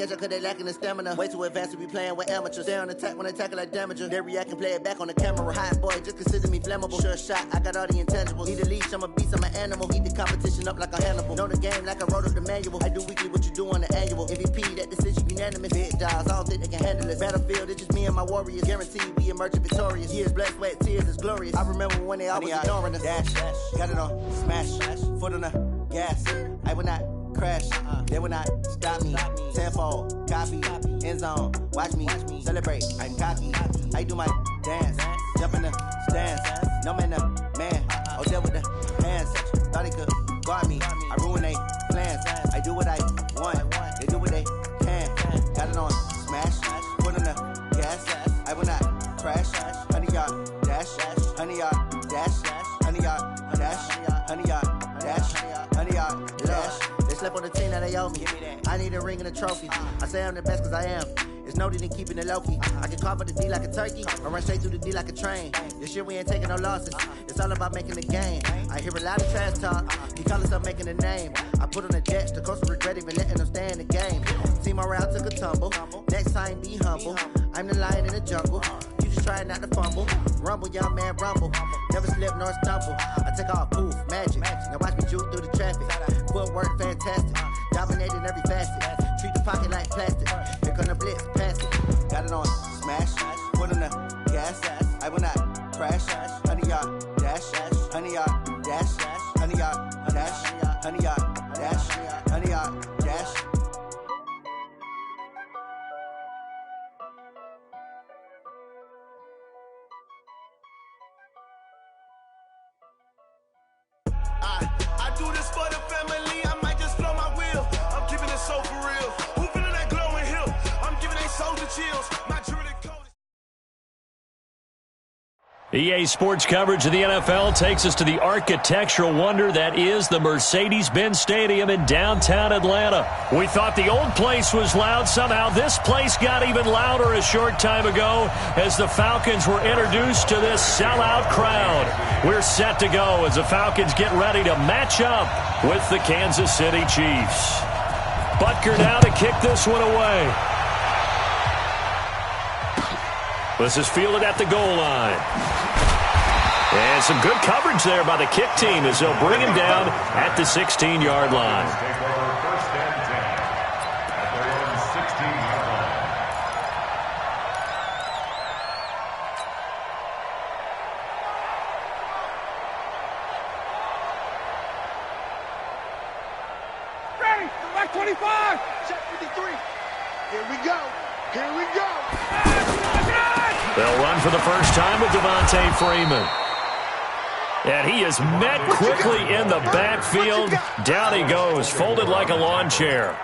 catch up cause they lacking the stamina. Way too advanced to be playing with amateurs. Stay on attack when they tackle like damager. They react and play it back on the camera. Hot boy, just consider me flammable. Sure shot, I got all the intangibles. Need a leash, I'm a beast, I'm an animal. Heat the competition up like a Hannibal. Know the game like I wrote up the manual. I do weekly what you do on the annual. MVP, that decision unanimous. Big dogs, I don't think they can handle it. Battlefield, it's just me and my warriors. Guaranteed we emerging victorious. Years, blood, sweat, tears, it's glorious. I remember when they always ignoring us. Dash, got it on, smash, foot on the gas. I will not crash, they will not stop me. Tenfold, copy, end zone, watch me celebrate. I'm cocky, I do my dance, jump in the stands. No man, man, oh there with the hands. Thought he could guard me, I ruin they plans. I do what I want, they do what they can. Got it on, smash, foot on the gas. I will not crash, 100-yard dash, 100-yard dash, 100-yard dash, 100-yard dash, 100-yard dash. They slept on the team that they owe me. I need a ring and a trophy. I say I'm the best cause I am. It's noted in keeping it low-key. I can carve for the D like a turkey. I run straight through the D like a train. This year we ain't taking no losses. It's all about making the game. I hear a lot of trash talk. He call himself making a name. I put on the jets. The coach will regret even letting them stay in the game. Team morale took a tumble. Next time be humble. I'm the lion in the jungle. You just try not to fumble. Rumble, young man, rumble. Never slip nor stumble. I take off, poof, magic. Now watch me juke through the traffic. Footwork fantastic. Dominating every facet. Treat the pocket like plastic. Here come the blitz, pass it. Got it on, smash. Put on the gas. I will not crash. 100-yard dash. 100-yard dash. 100-yard dash. 100-yard dash. 100-yard dash. I do this for the family. I might just blow my wheel. I'm keeping it so for real. Who feeling that glowing hill? I'm giving they soldier chills. My jewelry coat. EA Sports coverage of the NFL takes us to the architectural wonder that is the Mercedes-Benz Stadium in downtown Atlanta. We thought the old place was loud. Somehow this place got even louder a short time ago as the Falcons were introduced to this sellout crowd. We're set to go as the Falcons get ready to match up with the Kansas City Chiefs. Butker now to kick this one away. This is fielded at the goal line. And some good coverage there by the kick team as they'll bring him down at the 16-yard line. Ready, back 25, check 53. Here we go, here we go. They'll run for the first time with Devontae Freeman. And he is met quickly in the backfield. Down he goes, folded like a lawn chair.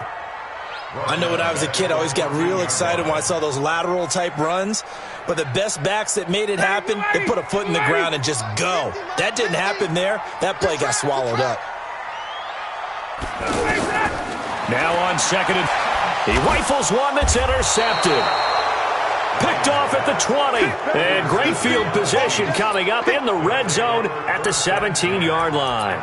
I know when I was a kid, I always got real excited when I saw those lateral type runs. But the best backs that made it happen, they put a foot in the ground and just go. That didn't happen there. That play got swallowed up. Now on second, he rifles one that's intercepted. Picked off at the 20. And great field possession coming up in the red zone at the 17-yard line.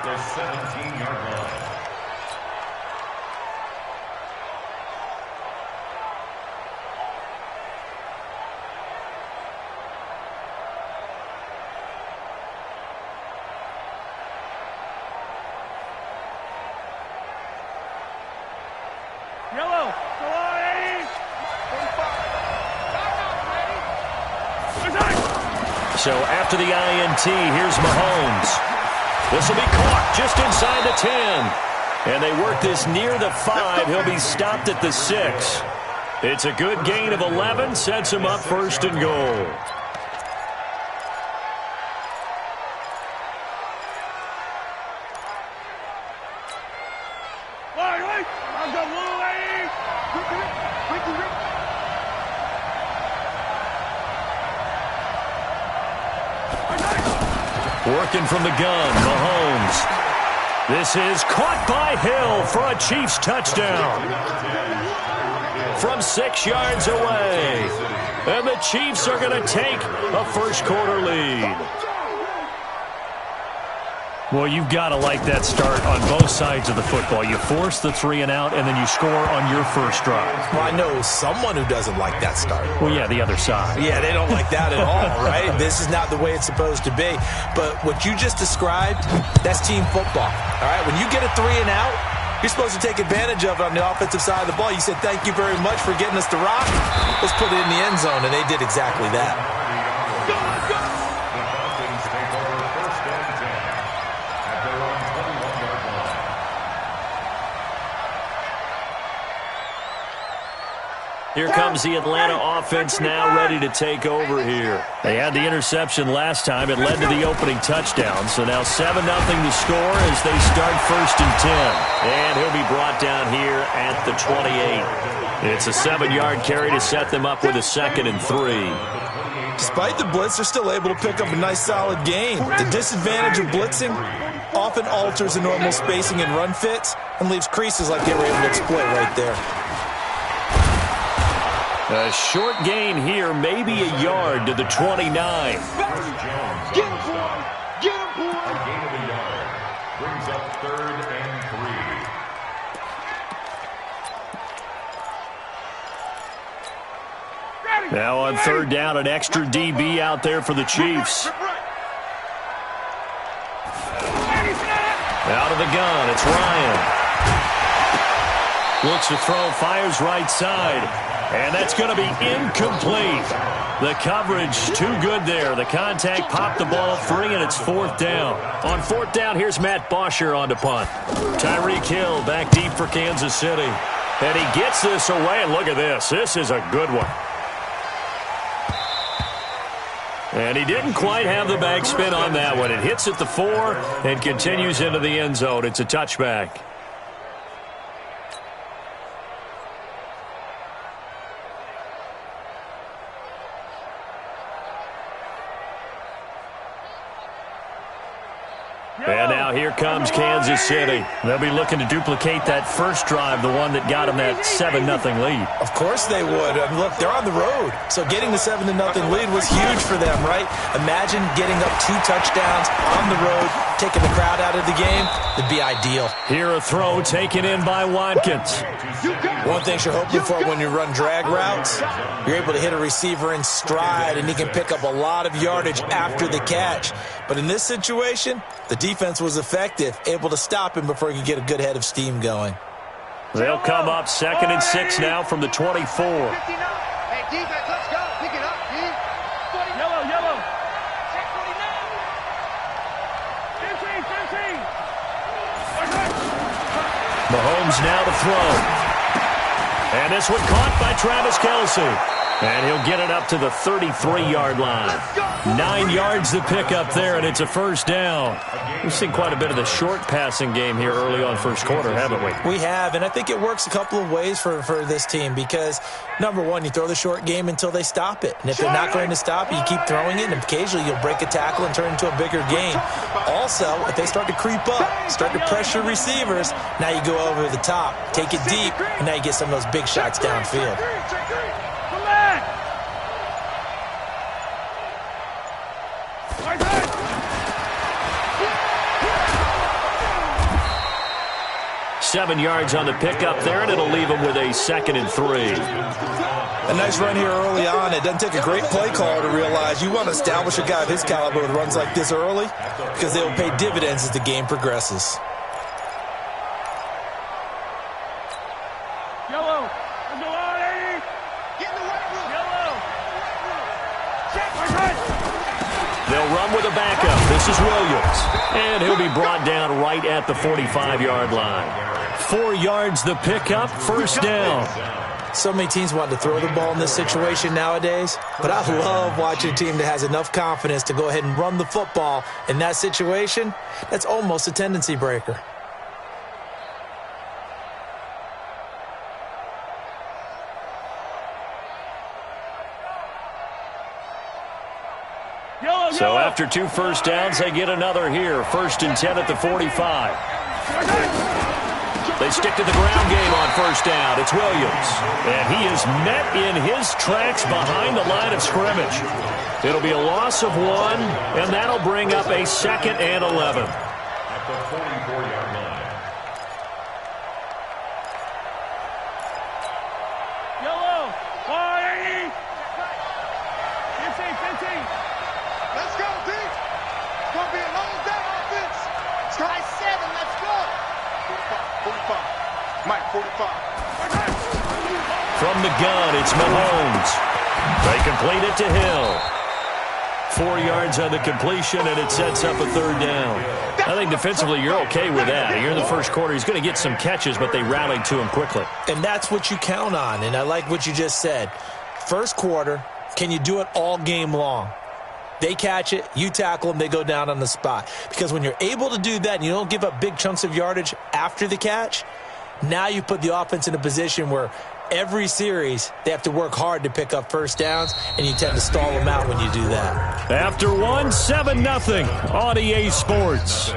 Yellow, go on, Eddie. 45. So after the INT, here's Mahomes. This will be caught just inside the 10. And they work this near the 5. He'll be stopped at the 6. It's a good gain of 11. Sets him up first and goal. Working from the gun, Mahomes. This is caught by Hill for a Chiefs touchdown. From 6 yards away. And the Chiefs are going to take a first quarter lead. Well, you've got to like that start on both sides of the football. You force the 3 and out, and then you score on your first drive. Well, I know someone who doesn't like that start. Well, yeah, the other side. Yeah, they don't like that at all, right? This is not the way it's supposed to be. But what you just described, that's team football, all right? When you get a 3 and out, you're supposed to take advantage of it on the offensive side of the ball. You said, thank you very much for getting us the rock. Let's put it in the end zone, and they did exactly that. Here comes the Atlanta offense now ready to take over here. They had the interception last time. It led to the opening touchdown. So now 7-0 to score as they start 1st and 10. And he'll be brought down here at the 28. It's a 7-yard carry to set them up with a 2nd and 3. Despite the blitz, they're still able to pick up a nice solid gain. The disadvantage of blitzing often alters the normal spacing and run fits and leaves creases like they were able to exploit right there. A short gain here, maybe a yard to the 29. Get him, boy! Get him, boy! A gain of a yard. Brings up 3rd and 3. Now on 3rd down, an extra DB out there for the Chiefs. Out of the gun, it's Ryan. Looks to throw, fires right side. And that's going to be incomplete. The coverage too good there. The contact popped the ball free, and it's 4th down. On 4th down, here's Matt Bosher on to punt. Tyreek Hill back deep for Kansas City. And he gets this away, and look at this. This is a good one. And he didn't quite have the backspin on that one. It hits at the 4 and continues into the end zone. It's a touchback. And now here comes Kansas City. They'll be looking to duplicate that first drive, the one that got them that 7-0 lead. Of course they would. I mean, look, they're on the road. So getting the 7-0 lead was huge for them, right? Imagine getting up 2 touchdowns on the road, taking the crowd out of the game. It'd be ideal. Here a throw taken in by Watkins. One thing you're hoping for when you run drag routes, you're able to hit a receiver in stride, and he can pick up a lot of yardage after the catch. But in this situation, the defense was effective, able to stop him before he could get a good head of steam going. They'll come up 2nd and 6 now from the 24. Hey, defense, let's go. Pick it up, D. Yellow, yellow. Check 49. 15. Mahomes now to throw. And this one caught by Travis Kelce. And he'll get it up to the 33-yard line. 9 yards to pick up there, and it's a 1st down. We've seen quite a bit of the short passing game here early on first quarter, haven't we? We have, and I think it works a couple of ways for this team because, number one, you throw the short game until they stop it. And if they're not going to stop it, you keep throwing it, and occasionally you'll break a tackle and turn it into a bigger game. Also, if they start to creep up, start to pressure receivers, now you go over the top, take it deep, and now you get some of those big shots downfield. 7 yards on the pickup there, and it'll leave them with a 2nd and 3. A nice run here early on. It doesn't take a great play caller to realize you want to establish a guy of his caliber with runs like this early because they will pay dividends as the game progresses. Yellow. Let's go on, Eddie. Get in the white room. Yellow. Check. They'll run with a backup. This is Williams. And he'll be brought down right at the 45-yard line. 4 yards the pickup, 1st down. So many teams want to throw the ball in this situation nowadays, but I love watching a team that has enough confidence to go ahead and run the football. In that situation, that's almost a tendency breaker. So after 2 first downs, they get another here. 1st and 10 at the 45. They stick to the ground game on 1st down. It's Williams. And he is met in his tracks behind the line of scrimmage. It'll be a loss of 1, and that'll bring up a 2nd and 11. the 44-yard line. Yellow, 480. 15. Let's go, D. It's going to be a long day offense. Try 7, let's go. 45. Mike, 45. From the gun, it's Mahomes. They complete it to Hill. 4 yards on the completion, and it sets up a third down. I think defensively you're okay with that. Here in the first quarter, he's going to get some catches, but they rallied to him quickly. And that's what you count on, and I like what you just said. First quarter, can you do it all game long? They catch it, you tackle them, they go down on the spot. Because when you're able to do that and you don't give up big chunks of yardage after the catch, now you put the offense in a position where every series they have to work hard to pick up first downs, and you tend to stall them out when you do that. After 1, 7-0 on EA Sports.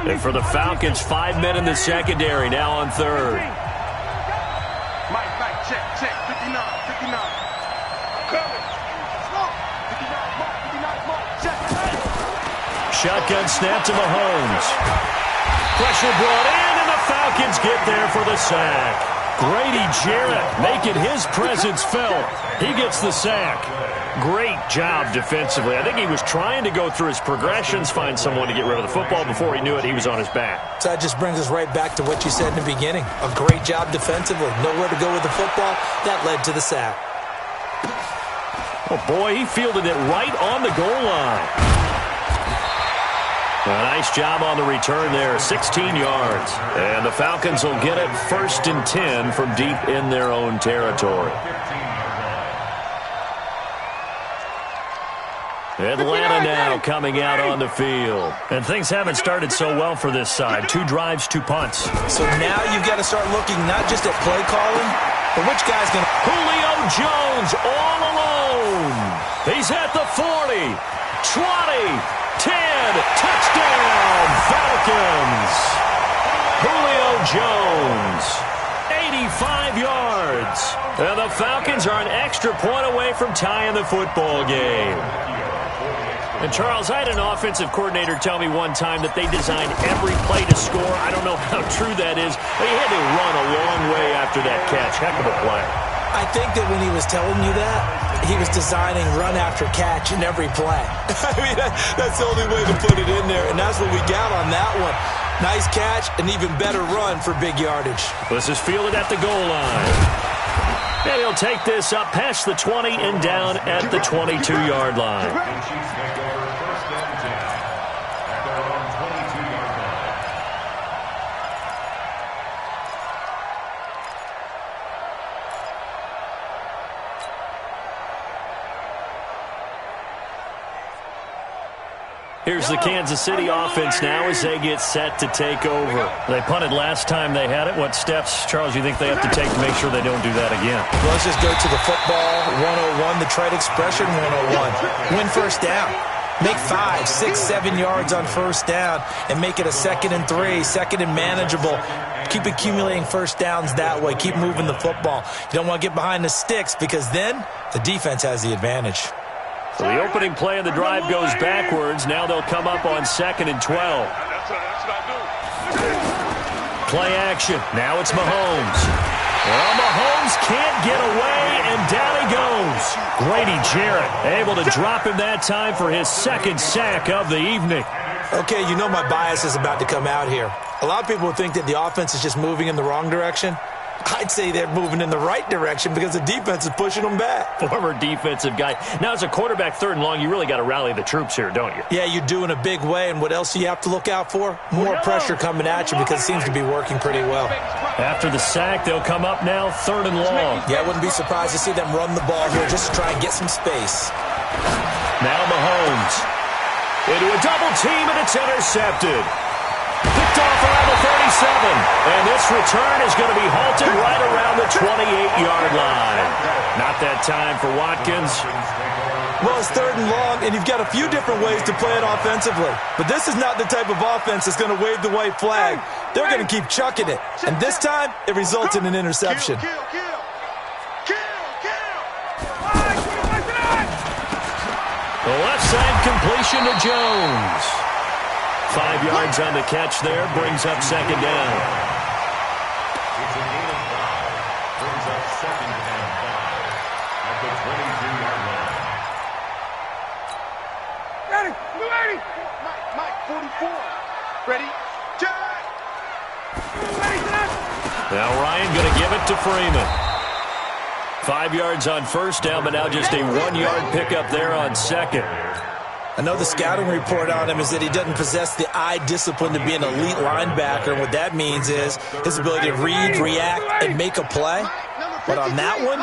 And for the Falcons, 5 men in the secondary, now on third. Mike, check. 59. Cover. Let's go. 59, Mark. Check. Shotgun snap to Mahomes. Pressure brought in, and the Falcons get there for the sack. Grady Jarrett making his presence felt. He gets the sack. Great job defensively. I think he was trying to go through his progressions, find someone to get rid of the football. Before he knew it, he was on his back. So that just brings us right back to what you said in the beginning. A great job defensively. Nowhere to go with the football. That led to the sack. Oh, boy, he fielded it right on the goal line. A nice job on the return there, 16 yards. And the Falcons will get it 1st and 10 from deep in their own territory. Atlanta now coming out on the field. And things haven't started so well for this side. 2 drives, 2 punts. So now you've got to start looking not just at play calling, but which guy's going to... Julio Jones all alone. He's at the 40, 20, 10, touchdown, Falcons. Julio Jones, 85 yards. And the Falcons are an extra point away from tying the football game. And, Charles, I had an offensive coordinator tell me one time that they designed every play to score. I don't know how true that is, but he had to run a long way after that catch. Heck of a play. I think that when he was telling you that, he was designing run after catch in every play. I mean, that's the only way to put it in there, and that's what we got on that one. Nice catch, an even better run for big yardage. This is fielded at the goal line. And he'll take this up past the 20 and down at the 22-yard line. Here's the Kansas City offense now as they get set to take over. They punted last time they had it. What steps, Charles, you think they have to take to make sure they don't do that again? Well, let's just go to the football 101, the trade expression 101. Win first down. Make 5, 6, 7 yards on first down and make it a 2nd and 3, 2nd and manageable. Keep accumulating first downs that way. Keep moving the football. You don't want to get behind the sticks because then the defense has the advantage. So the opening play of the drive goes backwards. Now they'll come up on 2nd and 12. Play action. Now it's Mahomes. Well, Mahomes can't get away, and down he goes. Grady Jarrett able to drop him that time for his 2nd sack of the evening. Okay, you know my bias is about to come out here. A lot of people think that the offense is just moving in the wrong direction. I'd say they're moving in the right direction because the defense is pushing them back. Former defensive guy. Now, as a quarterback 3rd and long, you really got to rally the troops here, don't you? Yeah, you do in a big way. And what else do you have to look out for? More pressure coming at you because it seems to be working pretty well. After the sack, they'll come up now 3rd and long. Yeah, I wouldn't be surprised to see them run the ball here just to try and get some space. Now Mahomes. Into a double team, and it's intercepted. Picked off around the 37. And this return is going to be halted right around the 28-yard line. Not that time for Watkins. Well, it's 3rd and long, and you've got a few different ways to play it offensively. But this is not the type of offense that's going to wave the white flag. They're going to keep chucking it. And this time, it results in an interception. The left side completion to Jones. 5 yards on the catch there, brings up second down. It's a gain of 5. Brings up second and 5 at the 23-yard line. Ready, ready. Mike, 44. Ready? Jack! Ready, set. Now Ryan going to give it to Freeman. 5 yards on first down, but now just a 1-yard pickup there on second. I know the scouting report on him is that he doesn't possess the eye discipline to be an elite linebacker. And what that means is his ability to read, react, and make a play. But on that one,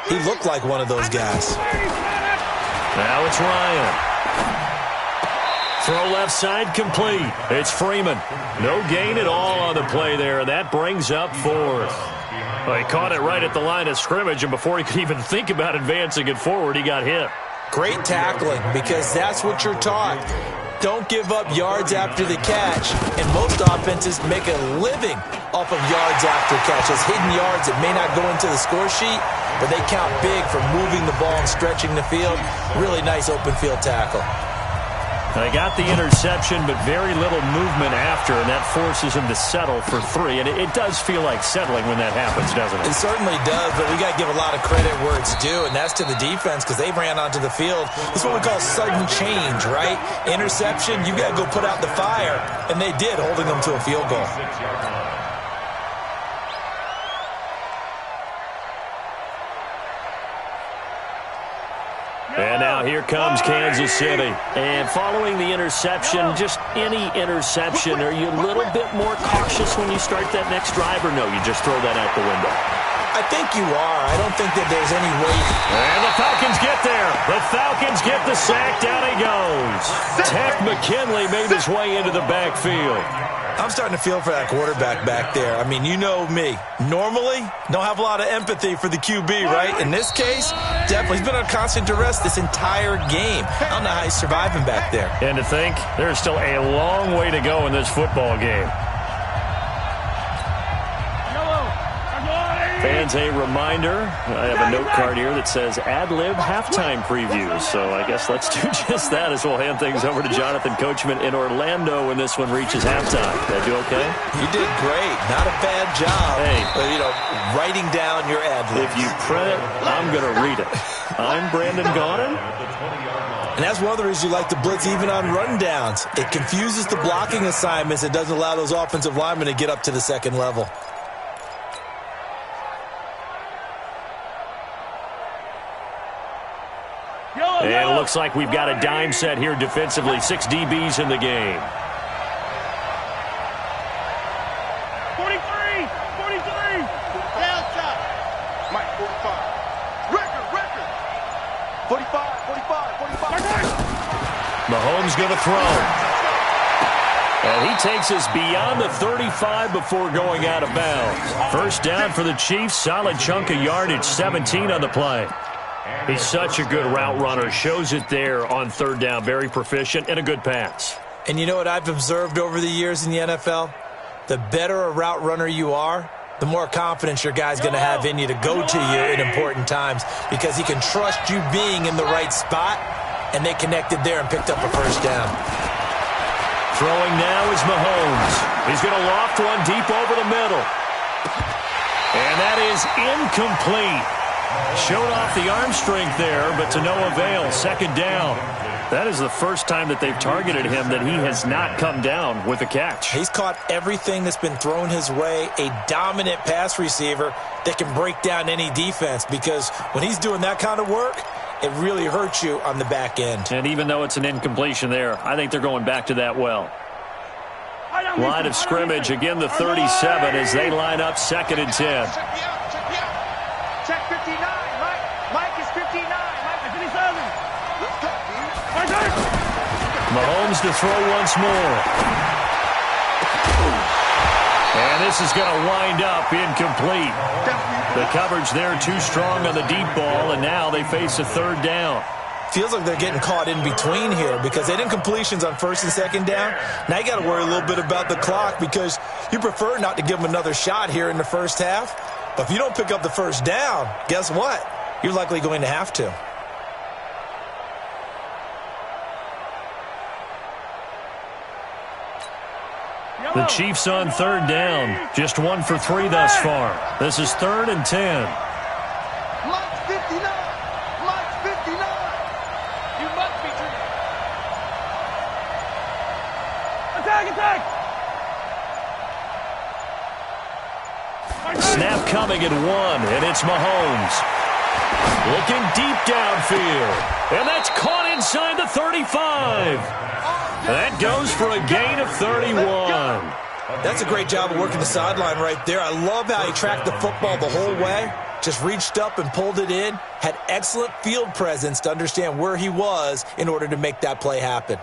he looked like one of those guys. Now it's Ryan. Throw left side complete. It's Freeman. No gain at all on the play there, and that brings up fourth. Well, he caught it right at the line of scrimmage, and before he could even think about advancing it forward, he got hit. Great tackling, because that's what you're taught. Don't give up yards after the catch, and most offenses make a living off of yards after catches. Hidden yards that may not go into the score sheet, but they count big for moving the ball and stretching the field. Really nice open field tackle. They got the interception, but very little movement after, and that forces him to settle for 3. And it does feel like settling when that happens, doesn't it? It certainly does, but we got to give a lot of credit where it's due, and that's to the defense because they ran onto the field. This is what we call sudden change, right? Interception, you got to go put out the fire, and they did, holding them to a field goal. 6-yard line. And now here comes Kansas City. And following the interception, just any interception, are you a little bit more cautious when you start that next drive, or no, you just throw that out the window? I think you are. I don't think that there's any way. And the Falcons get there. The Falcons get the sack. Down he goes. Tech McKinley made his way into the backfield. I'm starting to feel for that quarterback back there. I mean, you know me. Normally, don't have a lot of empathy for the QB, right? In this case, definitely. He's been on constant duress this entire game. I don't know how he's surviving back there. And to think, there's still a long way to go in this football game. Fans, a reminder, I have a note card here that says ad-lib halftime previews. So I guess let's do just that as we'll hand things over to Jonathan Coachman in Orlando when this one reaches halftime. Did I do okay? You did great. Not a bad job. Hey. But, writing down your ad-libs. If you print it, I'm going to read it. I'm Brandon Gaudin. And that's one of the reasons you like to blitz even on rundowns. It confuses the blocking assignments. It doesn't allow those offensive linemen to get up to the second level. And it looks like we've got a dime set here defensively. 6 DBs in the game. 43, 43. Downside. Mike, 45. Record. 45, 45. Mahomes going to throw. And he takes us beyond the 35 before going out of bounds. First down for the Chiefs. Solid chunk of yardage. 17 on the play. He's such a good route runner. Shows it there on third down. Very proficient and a good pass. And you know what I've observed over the years in the NFL? The better a route runner you are, the more confidence your guy's going to have in you to go to you in important times because he can trust you being in the right spot, and they connected there and picked up a first down. Throwing now is Mahomes. He's going to loft one deep over the middle. And that is incomplete. Showed off the arm strength there, but to no avail. Second down. That is the first time that they've targeted him that he has not come down with a catch. He's caught everything that's been thrown his way. A dominant pass receiver that can break down any defense because when he's doing that kind of work, it really hurts you on the back end. And even though it's an incompletion there, I think they're going back to that well. Line of scrimmage, again the 37 as they line up 2nd and 10. Check 59, Mike is 59, Mike is 57. Let's go, dude. Mahomes to throw once more. And this is going to wind up incomplete. The coverage there too strong on the deep ball, and now they face a third down. Feels like they're getting caught in between here because they didn't completions on 1st and 2nd down. Now you got to worry a little bit about the clock because you prefer not to give them another shot here in the first half. But if you don't pick up the first down, guess what? You're likely going to have to. The Chiefs on third down. Just 1 for 3 thus far. This is 3rd and 10. Mike's 59. Mike's 59. You must be true. Attack, attack. Snap coming at 1, and it's Mahomes. Looking deep downfield. And that's caught inside the 35. That goes for a gain of 31. That's a great job of working the sideline right there. I love how he tracked the football the whole way. Just reached up and pulled it in. Had excellent field presence to understand where he was in order to make that play happen.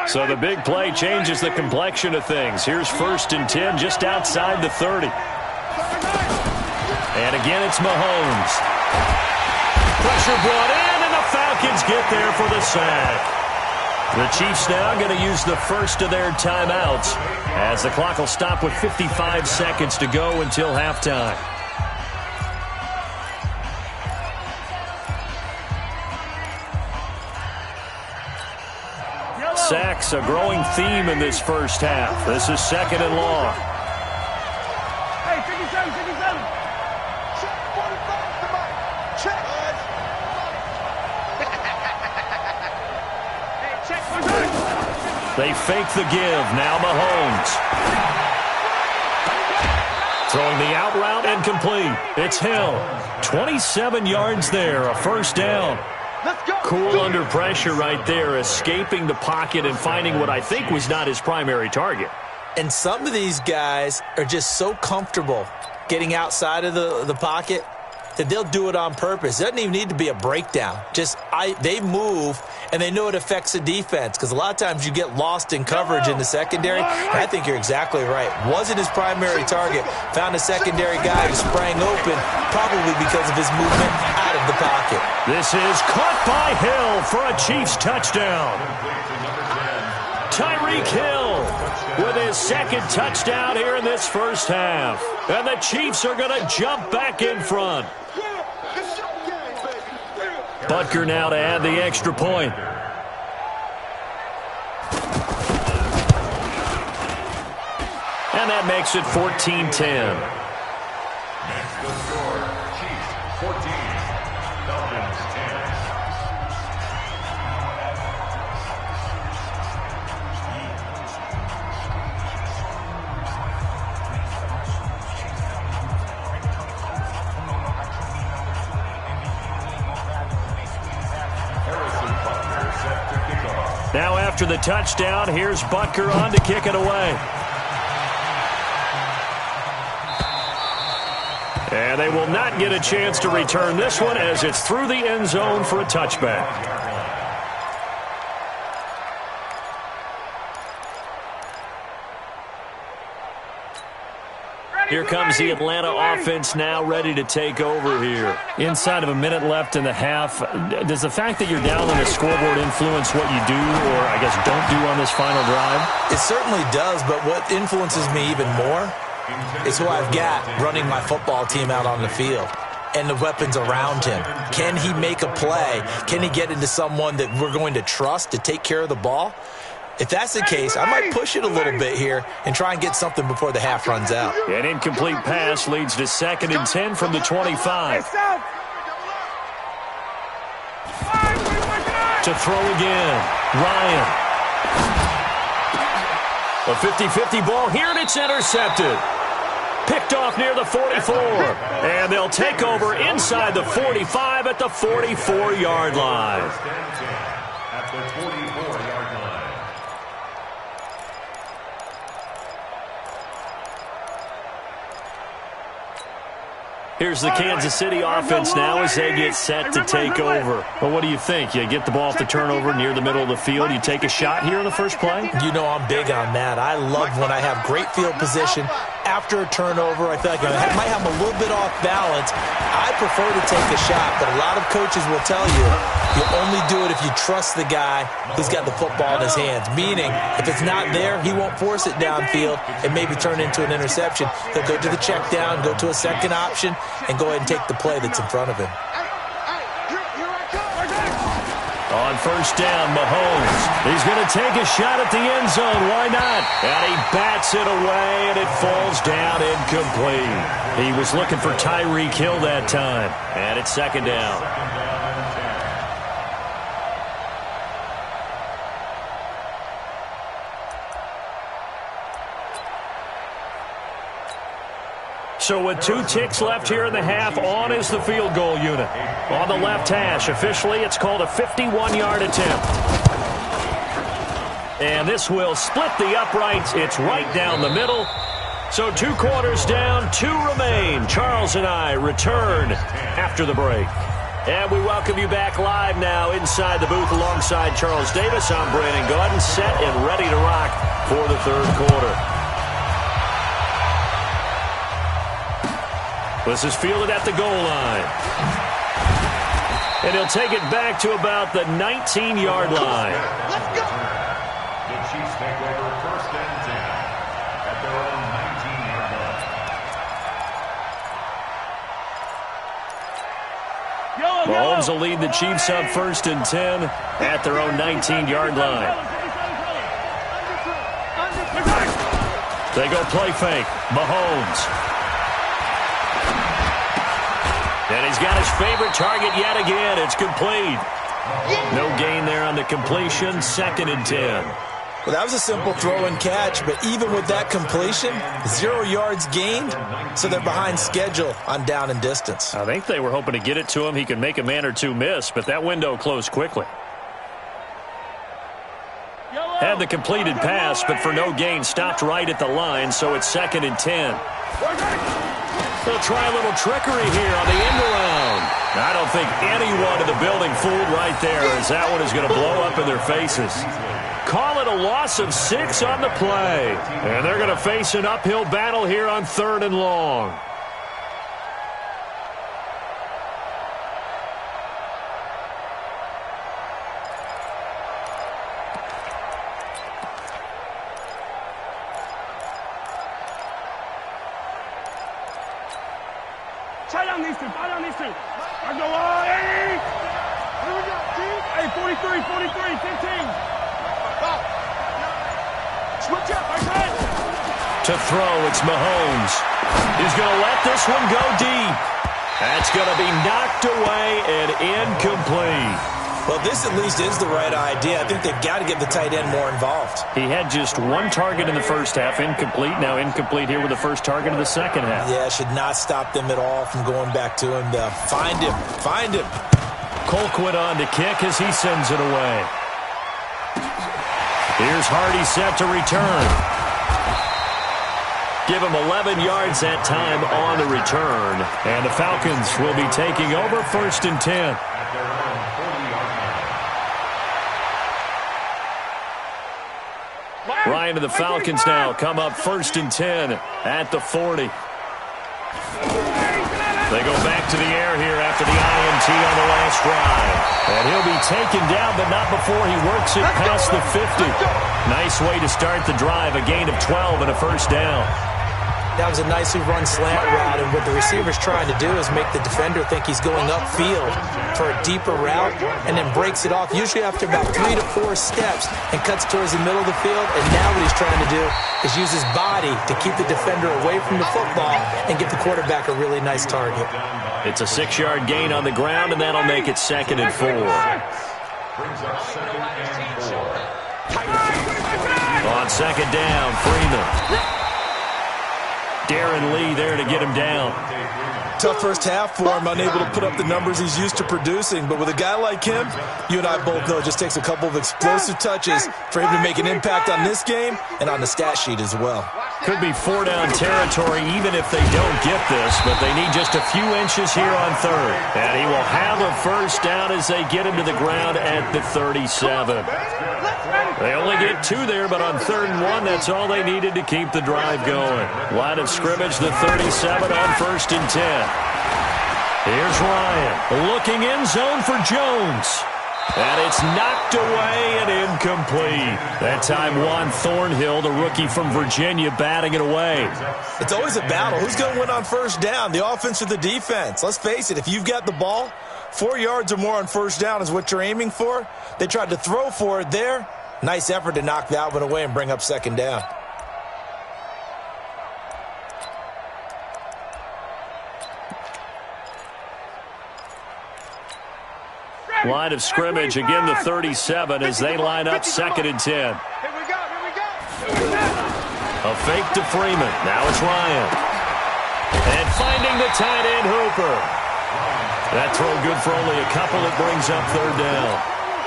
So the big play changes the complexion of things. Here's 1st and 10 just outside the 30. And again, it's Mahomes. Pressure brought in, and the Falcons get there for the sack. The Chiefs now going to use the first of their timeouts as the clock will stop with 55 seconds to go until halftime. Sacks, a growing theme in this first half. This is 2nd and long. Hey, 57, 57. Check 45 to Mike. Check. Hey, check 45. They fake the give. Now Mahomes. Throwing the out route incomplete. It's Hill. 27 yards there, a 1st down. Cool under pressure right there, escaping the pocket and finding what I think was not his primary target. And some of these guys are just so comfortable getting outside of the pocket that they'll do it on purpose. It doesn't even need to be a breakdown. They move, and they know it affects the defense, because a lot of times you get lost in coverage in the secondary. And I think you're exactly right. Wasn't his primary target. Found a secondary guy who sprang open, probably because of his movement out of the pocket. This is caught by Hill for a Chiefs touchdown. Tyreek Hill with his 2nd touchdown here in this first half. And the Chiefs are going to jump back in front. Butker now to add the extra point. And that makes it 14-10. Next the score, Chiefs 14, Falcons 10. Now after the touchdown, here's Butker on to kick it away. And they will not get a chance to return this one as it's through the end zone for a touchback. Here comes the Atlanta offense now ready to take over here. Inside of a minute left in the half, does the fact that you're down on the scoreboard influence what you do or, I guess, don't do on this final drive? It certainly does, but what influences me even more is who I've got running my football team out on the field and the weapons around him. Can he make a play? Can he get into someone that we're going to trust to take care of the ball? If that's the case, I might push it a little bit here and try and get something before the half runs out. An incomplete pass leads to 2nd and 10 from the 25. To throw again, Ryan. A 50-50 ball here, and it's intercepted. Picked off near the 44. And they'll take over inside the 45 at the 44-yard line. At the 44-yard line. Here's the Kansas City offense now as they get set to take over. Well, what do you think? You get the ball off the turnover near the middle of the field. You take a shot here in the first play? You know I'm big on that. I love when I have great field position after a turnover, I feel like I might have a little bit off balance. I prefer to take a shot, but a lot of coaches will tell you only do it if you trust the guy who's got the football in his hands. Meaning, if it's not there, he won't force it downfield and maybe turn into an interception. He'll go to the check down, go to a second option, and go ahead and take the play that's in front of him. On first down, Mahomes. He's going to take a shot at the end zone. Why not? And he bats it away, and it falls down incomplete. He was looking for Tyreek Hill that time. And it's second down. So with 2 ticks left here in the half, on is the field goal unit. On the left hash, officially it's called a 51-yard attempt. And this will split the uprights. It's right down the middle. So 2 quarters down, 2 remain. Charles and I return after the break. And we welcome you back live now inside the booth alongside Charles Davis. I'm Brandon Gaudin, set and ready to rock for the third quarter. This is fielded at the goal line. And he'll take it back to about the 19-yard line. Let's go. The Chiefs take over first and 10 at their own 19-yard line. Mahomes will lead the Chiefs up first and 10 at their own 19-yard line. They go play fake. Mahomes. And he's got his favorite target yet again. It's complete. No gain there on the completion. Second and 10. Well, that was a simple throw and catch, but even with that completion, 0 yards gained, so they're behind schedule on down and distance. I think they were hoping to get it to him. He could make a man or two miss, but that window closed quickly. Had the completed pass, but for no gain, stopped right at the line, so it's second and 10. They'll try a little trickery here on the end around. I don't think anyone in the building fooled right there, as that one is going to blow up in their faces. Call it a loss of 6 on the play. And they're going to face an uphill battle here on 3rd and long. Try down these two. I go, hey! Hey, 43, 15. Switch up, okay? To throw, it's Mahomes. He's going to let this one go deep. That's going to be knocked away and incomplete. Well, this at least is the right idea. I think they've got to get the tight end more involved. He had just 1 target in the first half, incomplete. Now incomplete here with the first target of the second half. Yeah, should not stop them at all from going back to him to find him. Colquitt on to kick as he sends it away. Here's Hardy set to return. Give him 11 yards that time on the return. And the Falcons will be taking over first and 10. Ryan and the Falcons now come up first and 10 at the 40. They go back to the air here after the INT on the last drive. And he'll be taken down, but not before he works it past the 50. Nice way to start the drive, a gain of 12 and a first down. That was a nicely run slant route, and what the receiver's trying to do is make the defender think he's going upfield for a deeper route and then breaks it off, usually after about 3 to 4 steps, and cuts towards the middle of the field. And now what he's trying to do is use his body to keep the defender away from the football and give the quarterback a really nice target. It's a 6-yard gain on the ground, and that'll make it second and 4. On second down, Freeman. Darren Lee there to get him down. Tough first half for him, unable to put up the numbers he's used to producing. But with a guy like him, you and I both know it just takes a couple of explosive touches for him to make an impact on this game and on the stat sheet as well. Could be 4-down territory even if they don't get this, but they need just a few inches here on third. And he will have a first down as they get him to the ground at the 37. They only get 2 there, but on 3rd and 1, that's all they needed to keep the drive going. Line of scrimmage, the 37 on 1st and 10. Here's Ryan looking in zone for Jones. And it's knocked away and incomplete. That time Juan Thornhill, the rookie from Virginia, batting it away. It's always a battle. Who's going to win on first down, the offense or the defense? Let's face it, if you've got the ball, 4 yards or more on first down is what you're aiming for. They tried to throw for it there. Nice effort to knock that one away and bring up 2nd down. Line of scrimmage, again the 37 as they line up 2nd and 10. Here we go. A fake to Freeman. Now it's Ryan. And finding the tight end Hooper. That throw good for only a couple. It brings up 3rd down.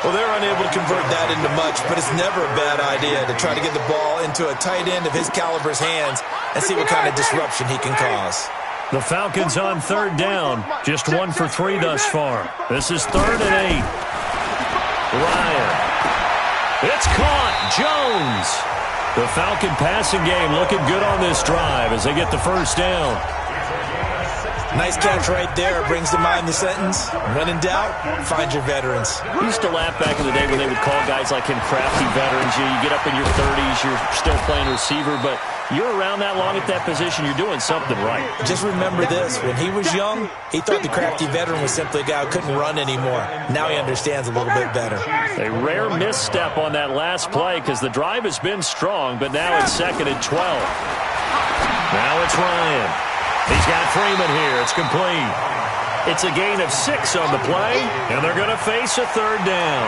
Well, they're unable to convert that into much, but it's never a bad idea to try to get the ball into a tight end of his caliber's hands and see what kind of disruption he can cause. The Falcons on 3rd down. Just 1 for 3 thus far. This is 3rd and 8. Ryan. It's caught. Jones. The Falcon passing game looking good on this drive as they get the first down. Nice catch right there. Brings to mind the sentence, when in doubt, find your veterans. We used to laugh back in the day when they would call guys like him crafty veterans. You get up in your 30s, you're still playing receiver, but you're around that long at that position, you're doing something right. Just remember this. When he was young, he thought the crafty veteran was simply a guy who couldn't run anymore. Now he understands a little bit better. A rare misstep on that last play because the drive has been strong, but now it's 2nd and 12. Now it's Ryan. He's got Freeman here. It's complete. It's a gain of 6 on the play, and they're going to face a 3rd down.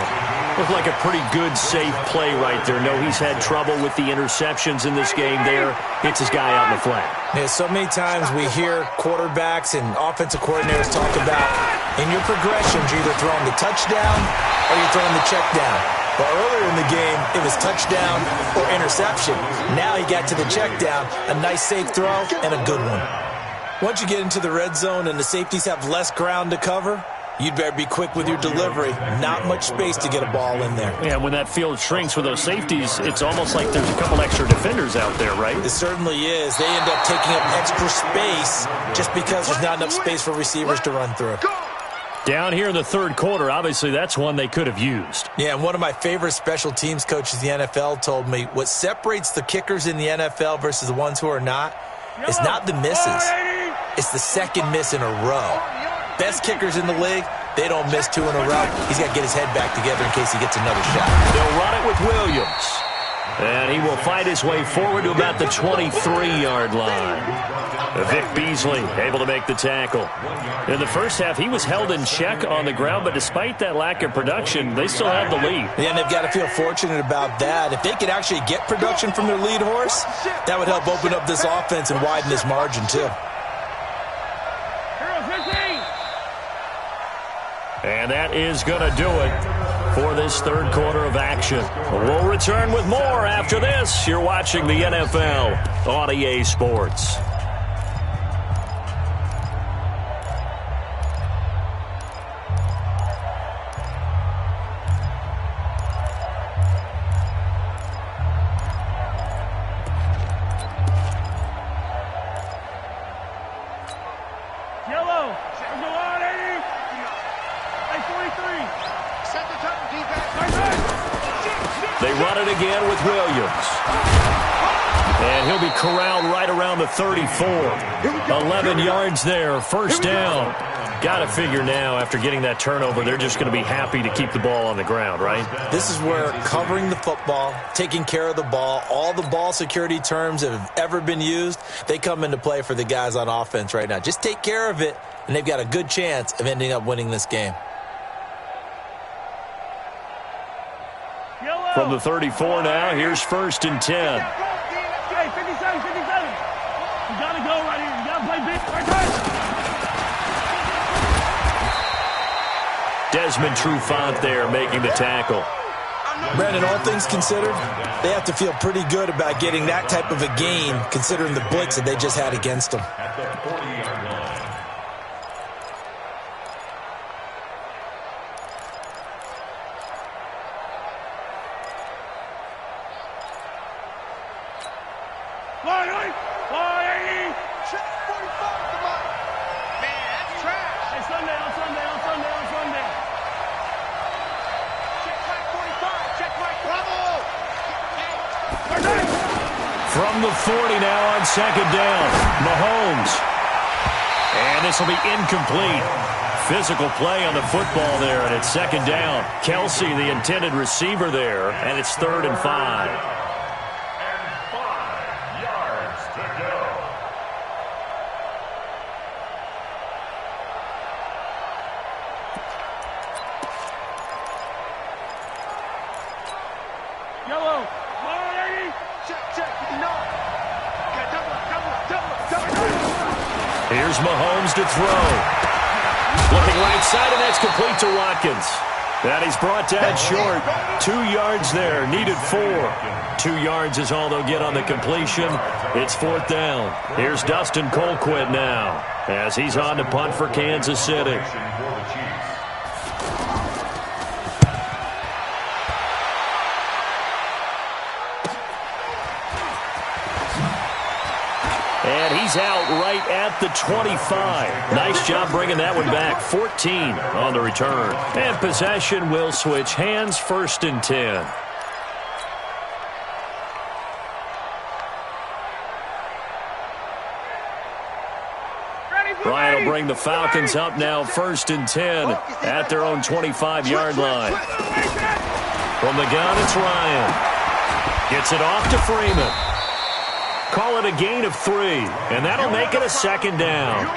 Looked like a pretty good, safe play right there. No, he's had trouble with the interceptions in this game there. Hits his guy out in the flat. Yeah, so many times we hear quarterbacks and offensive coordinators talk about in your progressions, you're either throwing the touchdown or you're throwing the check down. But earlier in the game, it was touchdown or interception. Now he got to the check down, a nice safe throw, and a good one. Once you get into the red zone and the safeties have less ground to cover, you'd better be quick with your delivery. Not much space to get a ball in there. Yeah, when that field shrinks with those safeties, it's almost like there's a couple extra defenders out there, right? It certainly is. They end up taking up extra space just because there's not enough space for receivers to run through. Down here in the 3rd quarter, obviously that's one they could have used. Yeah, and one of my favorite special teams coaches in the NFL told me what separates the kickers in the NFL versus the ones who are not is not the misses. It's the 2nd miss in a row. Best kickers in the league, they don't miss 2 in a row. He's got to get his head back together in case he gets another shot. They'll run it with Williams. And he will fight his way forward to about the 23-yard line. Vic Beasley able to make the tackle. In the first half, he was held in check on the ground, but despite that lack of production, they still have the lead. Yeah, and they've got to feel fortunate about that. If they could actually get production from their lead horse, that would help open up this offense and widen this margin, too. And that is going to do it for this 3rd quarter of action. We'll return with more after this. You're watching the NFL on EA Sports. They run it again with Williams. And he'll be corralled right around the 34. 11 yards there, first down. Got to figure now, after getting that turnover, they're just going to be happy to keep the ball on the ground, right? This is where covering the football, taking care of the ball, all the ball security terms that have ever been used, they come into play for the guys on offense right now. Just take care of it, and they've got a good chance of ending up winning this game. From the 34 now, here's 1st and 10. Okay, 57. You got to go right here. You got to play big. Right. Desmond Trufant there making the tackle. Brandon, all things considered, they have to feel pretty good about getting that type of a gain, considering the blitz that they just had against them. At the 40-yard line. Check 45, come on. Man, that's trash. Hey, Sunday. Check right 45. Check right. Bravo. From the 40 now on second down. Mahomes. And this will be incomplete. Physical play on the football there, and it's second down. Kelsey, the intended receiver there, and it's 3rd and 5. Yellow. Check. No. Double. Here's Mahomes to throw. Looking right side, and that's complete to Watkins. And he's brought down short. 2 yards there, needed 4. 2 yards is all they'll get on the completion. It's 4th down. Here's Dustin Colquitt now, as he's on to punt for Kansas City. And he's out right at the 25. Nice job bringing that one back. 14 on the return. And possession will switch hands, 1st and 10. Ryan will bring the Falcons up now, 1st and 10 at their own 25-yard line. From the gun, it's Ryan. Gets it off to Freeman. Call it a gain of 3, and that'll make it a 2nd down.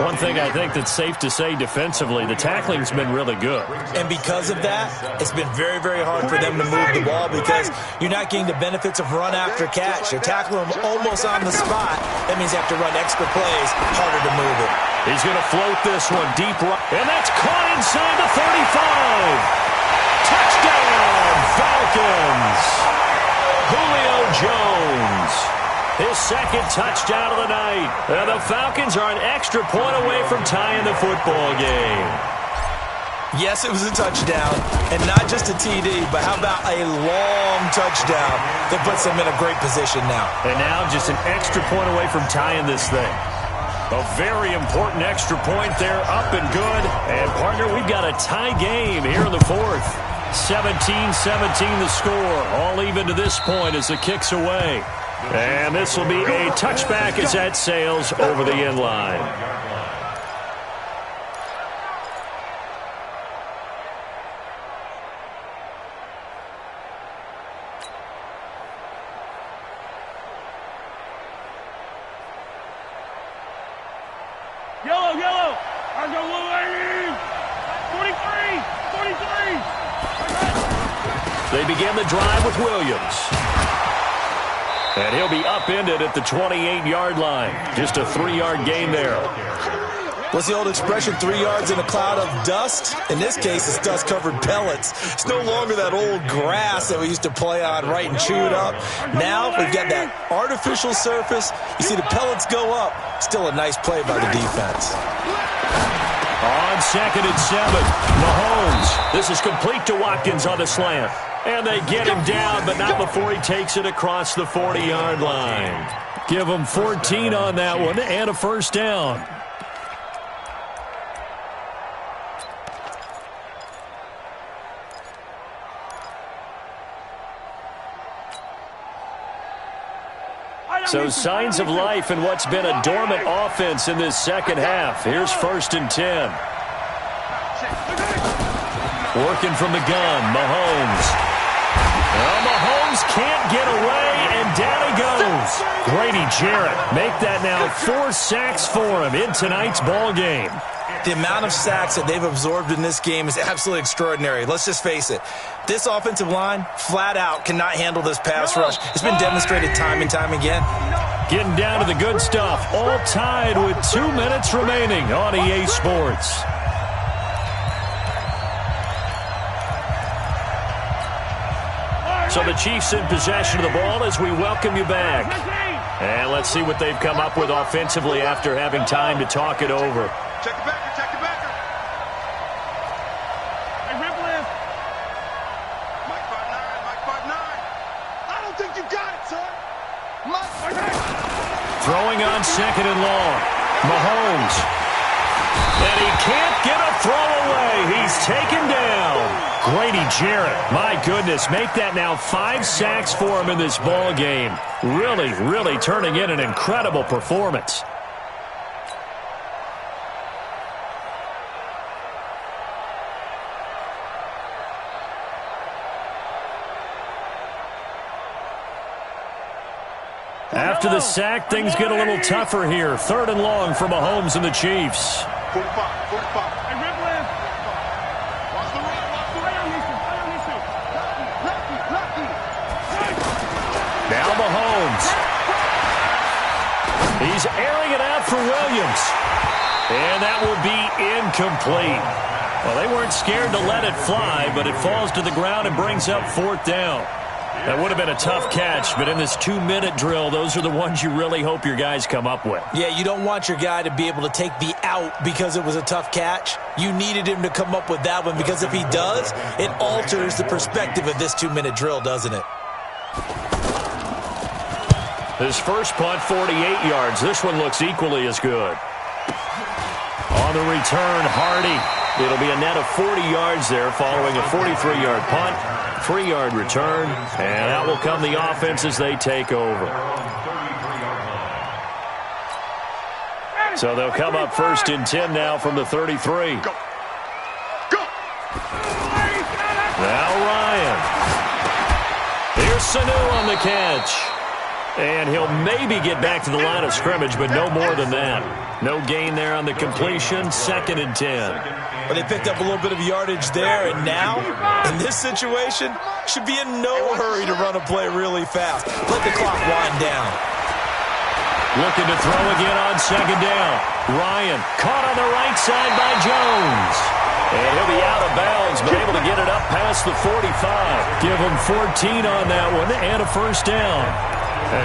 One thing I think that's safe to say defensively, the tackling's been really good. And because of that, it's been very, very hard for them to move the ball because you're not getting the benefits of run after catch. They're tackling them almost on the spot. That means they have to run extra plays, harder to move it. He's going to float this one deep right, and that's caught inside the 35. Touchdown, Falcons. Julio Jones. His 2nd touchdown of the night. And the Falcons are an extra point away from tying the football game. Yes, it was a touchdown, and not just a TD, but how about a long touchdown that puts them in a great position now. And now just an extra point away from tying this thing. A very important extra point there, up and good. And, partner, we've got a tie game here in the 4th. 17-17 the score. All even to this point as the kick's away. And this will be a touchback as that sails over the end line. Yellow. I go Lane. 43. They begin the drive with Williams. And he'll be upended at the 28-yard line. Just a 3-yard gain there. What's the old expression, 3 yards in a cloud of dust? In this case, it's dust-covered pellets. It's no longer that old grass that we used to play on right and chew it up. Now we've got that artificial surface. You see the pellets go up. Still a nice play by the defense. On 2nd and 7, Mahomes. This is complete to Watkins on the slant. And they get him down, but not before he takes it across the 40-yard line. Give him 14 on that one and a 1st down. So signs of life in what's been a dormant offense in this 2nd half. Here's 1st and 10. Working from the gun, Mahomes. Well, Mahomes can't get away, and down he goes. Grady Jarrett make that now 4 sacks for him in tonight's ball game. The amount of sacks that they've absorbed in this game is absolutely extraordinary. Let's just face it. This offensive line, flat out, cannot handle this pass rush. It's been demonstrated time and time again. Getting down to the good stuff. All tied with 2 minutes remaining on EA Sports. So the Chiefs in possession of the ball as we welcome you back. And let's see what they've come up with offensively after having time to talk it over. Check the backer, check the backer. Hey, rip list. Mike 5'9", Mike 5'9". I don't think you got it, son. Throwing on second and long. Mahomes. And he can't get a throw away. He's taken down. Grady Jarrett, my goodness, make that now 5 sacks for him in this ball game. Really, really turning in an incredible performance. After the sack, things get a little tougher here. 3rd and long for Mahomes and the Chiefs. 45. Hey, rip list. Watch the run, watch the run. Now Mahomes. He's airing it out for Williams. And that will be incomplete. Well, they weren't scared to let it fly, but it falls to the ground and brings up 4th down. That would have been a tough catch, but in this 2-minute drill, those are the ones you really hope your guys come up with. Yeah, you don't want your guy to be able to take the out because it was a tough catch. You needed him to come up with that one because if he does, it alters the perspective of this 2-minute drill, doesn't it? His first punt, 48 yards. This one looks equally as good. On the return, Hardy. It'll be a net of 40 yards there following a 43-yard punt, 3-yard return, and that will come the offense as they take over. So they'll come up 1st and 10 now from the 33. Go. Now Ryan. Here's Sanu on the catch. And he'll maybe get back to the line of scrimmage, but no more than that. No gain there on the completion, 2nd and 10. But they picked up a little bit of yardage there, and now, in this situation, should be in no hurry to run a play really fast. Let the clock wind down. Looking to throw again on 2nd down. Ryan caught on the right side by Jones. And he'll be out of bounds, but able to get it up past the 45. Give him 14 on that one and a 1st down.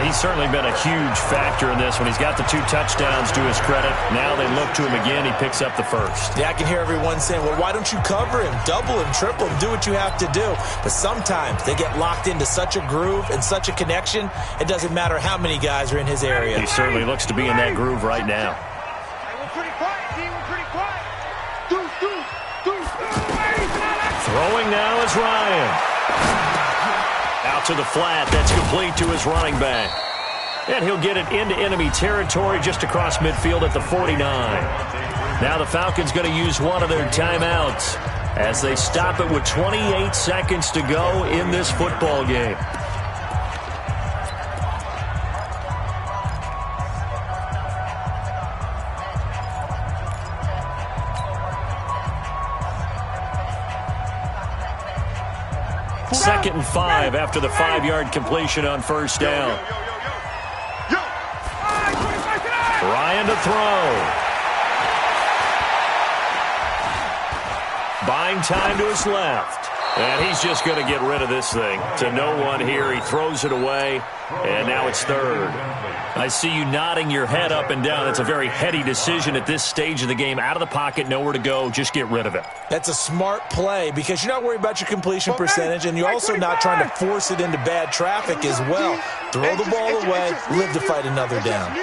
He's certainly been a huge factor in this one. He's got the 2 touchdowns to his credit. Now they look to him again. He picks up the 1st. Yeah, I can hear everyone saying, well, why don't you cover him, double him, triple him, do what you have to do. But sometimes they get locked into such a groove and such a connection, it doesn't matter how many guys are in his area. He certainly looks to be in that groove right now. Hey, we're pretty quiet, team. We're pretty quiet. Throwing now is Ryan. Out to the flat. That's complete to his running back. And he'll get it into enemy territory just across midfield at the 49. Now the Falcons going to use one of their timeouts as they stop it with 28 seconds to go in this football game. Second and 5 after the 5-yard completion on 1st down. Ryan to throw. Buying time to his left. And he's just going to get rid of this thing. To no one here. He throws it away. And now it's 3rd. I see you nodding your head up and down. That's a very heady decision at this stage of the game. Out of the pocket, nowhere to go. Just get rid of it. That's a smart play because you're not worried about your completion percentage, and you're also not trying to force it into bad traffic as well. Throw the ball away, live to fight another down.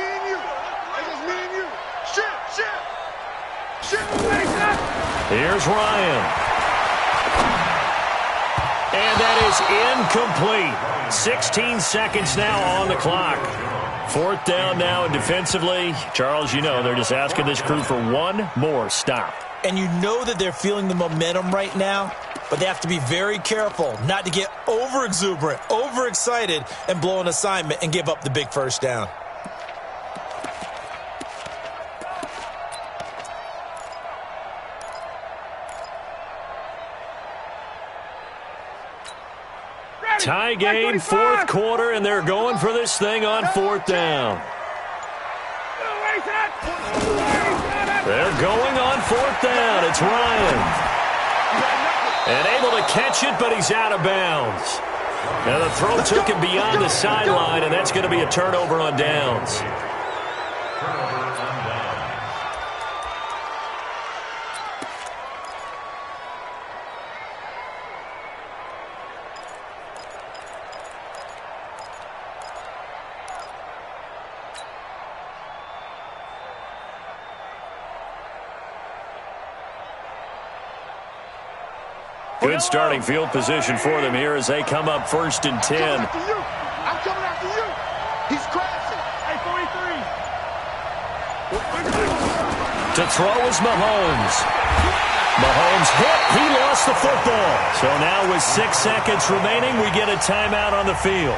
Here's Ryan. And that is incomplete. 16 seconds now on the clock. 4th down now, and defensively, Charles, you know, they're just asking this crew for one more stop. And you know that they're feeling the momentum right now, but they have to be very careful not to get over-exuberant, over-excited, and blow an assignment and give up the big 1st down. Tie game, 4th quarter, and they're going for this thing on 4th down. They're going on 4th down. It's Ryan. And able to catch it, but he's out of bounds. Now the throw took him beyond the sideline, and that's going to be a turnover on downs. Turnover on downs. Good starting field position for them here as they come up 1st and 10. I'm coming after you. He's crashing. Hey, 43. To throw is Mahomes. Mahomes hit. He lost the football. So now with 6 seconds remaining, we get a timeout on the field.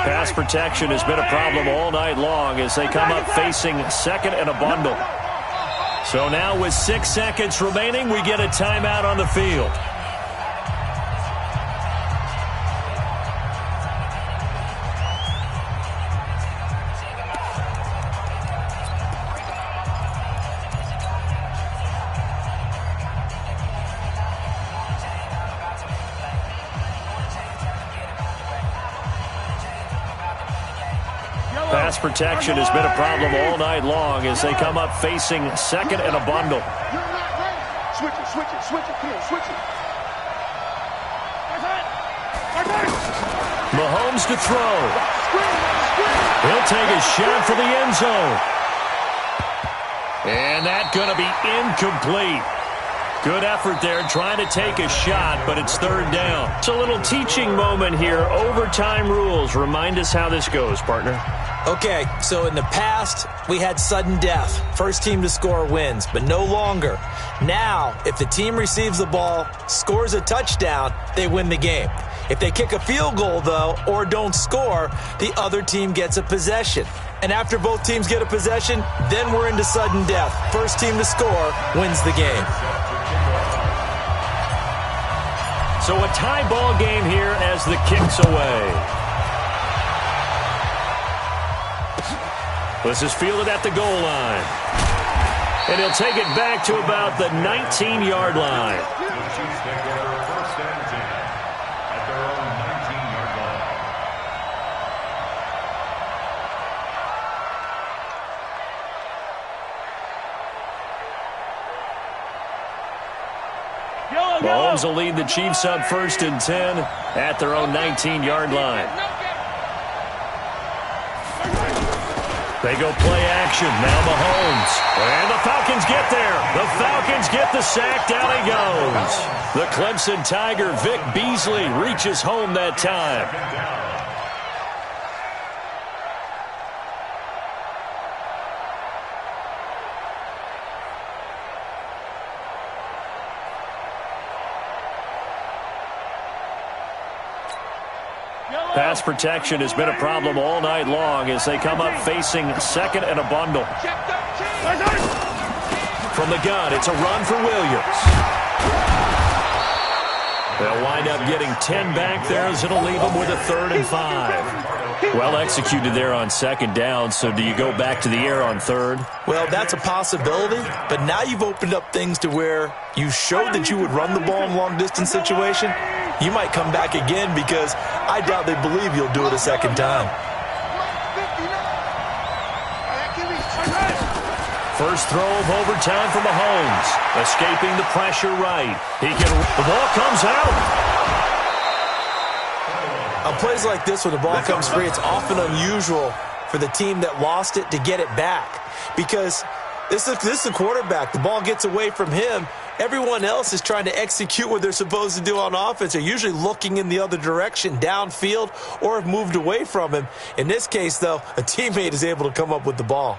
Pass protection has been a problem all night long as they come up facing 2nd and a bundle. So now with 6 seconds remaining, we get a timeout on the field. Pass protection has been a problem all night long as they come up facing 2nd and a bundle. Switch it. Come on, switch it. Mahomes to throw. He'll take a shot for the end zone. And that's going to be incomplete. Good effort there trying to take a shot, but it's 3rd down. It's a little teaching moment here. Overtime rules. Remind us how this goes, partner. Okay, so in the past, we had sudden death. First team to score wins, but no longer. Now, if the team receives the ball, scores a touchdown, they win the game. If they kick a field goal, though, or don't score, the other team gets a possession. And after both teams get a possession, then we're into sudden death. First team to score wins the game. So a tie ball game here as the kick's away. This is fielded at the goal line. And he'll take it back to about the 19-yard line. The Chiefs take over 1st and 10 at their own 19-yard line. Mahomes will lead the Chiefs up 1st and 10 at their own 19-yard line. They go play action. Now Mahomes. And the Falcons get there. The Falcons get the sack. Down he goes. The Clemson Tiger, Vic Beasley, reaches home that time. Pass protection has been a problem all night long as they come up facing 2nd and a bundle. From the gun, it's a run for Williams. They'll wind up getting 10 back there as it'll leave them with a 3rd and 5. Well executed there on 2nd down, so do you go back to the air on 3rd? Well, that's a possibility, but now you've opened up things to where you showed that you would run the ball in long-distance situation. You might come back again because I doubt they believe you'll do it a 2nd time. First throw of overtime for Mahomes. Escaping the pressure right. The ball comes out. On plays like this, when the ball comes free, it's often unusual for the team that lost it to get it back. Because this is the quarterback. The ball gets away from him. Everyone else is trying to execute what they're supposed to do on offense. They're usually looking in the other direction, downfield, or have moved away from him. In this case, though, a teammate is able to come up with the ball.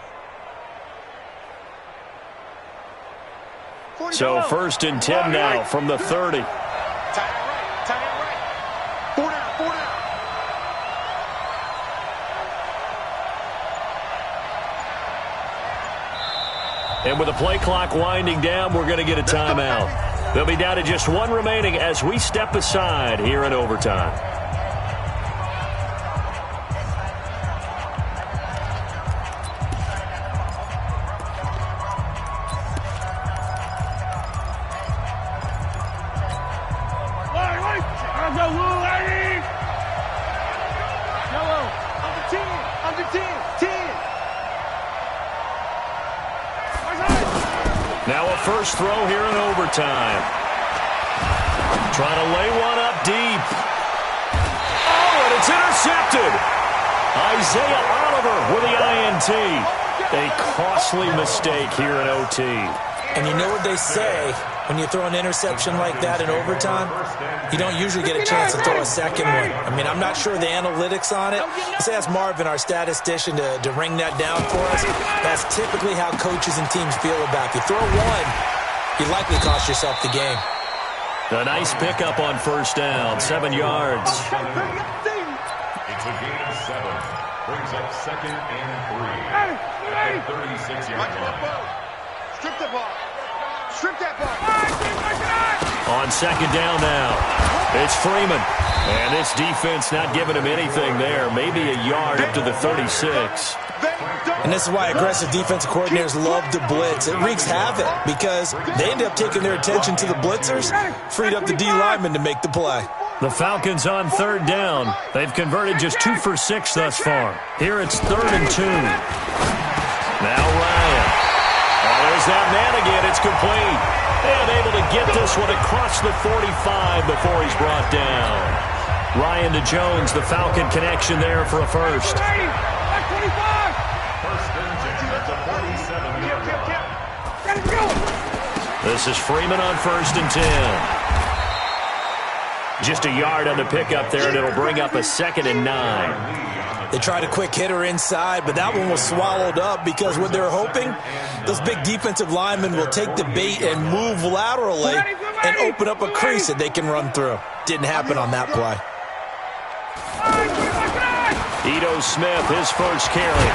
So 1st and 10 now from the 30. And with the play clock winding down, we're going to get a timeout. They'll be down to just one remaining as we step aside here in overtime. Now a first throw here in overtime. Trying to lay one up deep. Oh, and it's intercepted. Isaiah Oliver with the INT. A costly mistake here in OT. And you know what they say, when you throw an interception like that in overtime, you don't usually get a chance to throw a second one. I mean, I'm not sure the analytics on it. Let's ask Marvin, our statistician, to ring that down for us. That's typically how coaches and teams feel about it. If you throw one, you likely cost yourself the game. A nice pickup on first down, 7 yards. It's a gain of 7. Brings up 2nd and 3. At the 36-yard line. Strip the ball. Strip that ball. On second down now, it's Freeman. And this defense not giving him anything there. Maybe a yard up to the 36. And this is why aggressive defensive coordinators love to blitz. It wreaks havoc because they end up taking their attention to the blitzers, freed up the D lineman to make the play. The Falcons on third down. They've converted just 2 for 6 thus far. Here it's 3rd and 2. Now Ryan. Oh, there's that man again. It's complete. And able to get this one across the 45 before he's brought down. Ryan to Jones, the Falcon connection there for a first. First and 10 at the 47-yard line. This is Freeman on 1st and 10. Just a yard on the pickup there, and it'll bring up a 2nd and 9. They tried a quick hitter inside, but that one was swallowed up because what they're hoping, those big defensive linemen will take the bait and move laterally and open up a crease that they can run through. Didn't happen on that play. Ito Smith, his first carry.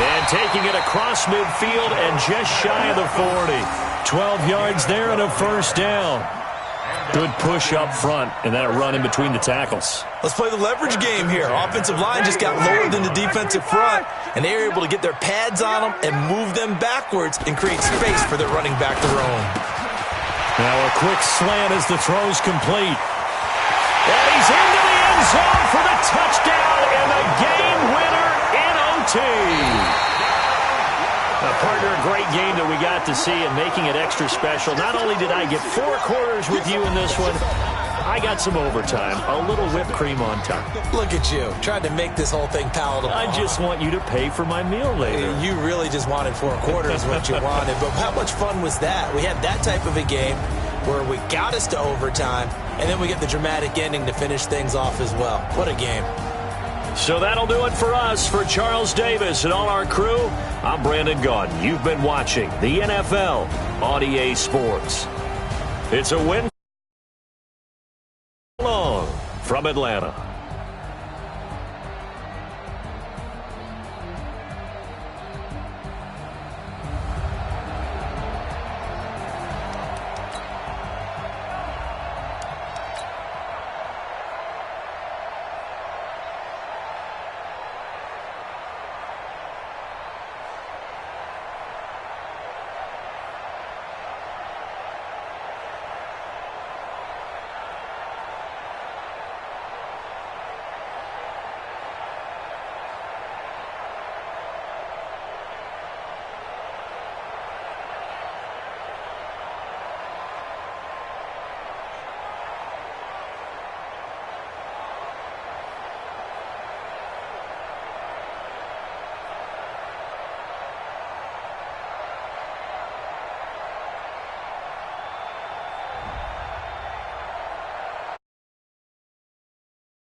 And taking it across midfield and just shy of the 40. 12 yards there and a first down. Good push up front and that run in between the tackles. Let's play the leverage game here. Offensive line just got lower than the defensive front, and they were able to get their pads on them and move them backwards and create space for their running back to roam. Now a quick slant as the throw's complete. And he's into the end zone for the touchdown and the game winner in OT. Now, partner, a great game that we got to see and making it extra special. Not only did I get 4 quarters with you in this one, I got some overtime, a little whipped cream on top. Look at you, trying to make this whole thing palatable. I just want you to pay for my meal later. You really just wanted 4 quarters what you wanted, but how much fun was that? We had that type of a game where we got us to overtime, and then we get the dramatic ending to finish things off as well. What a game. So that'll do it for us. For Charles Davis and all our crew, I'm Brandon Gaudin. You've been watching the NFL on EA Sports. It's a win from Atlanta.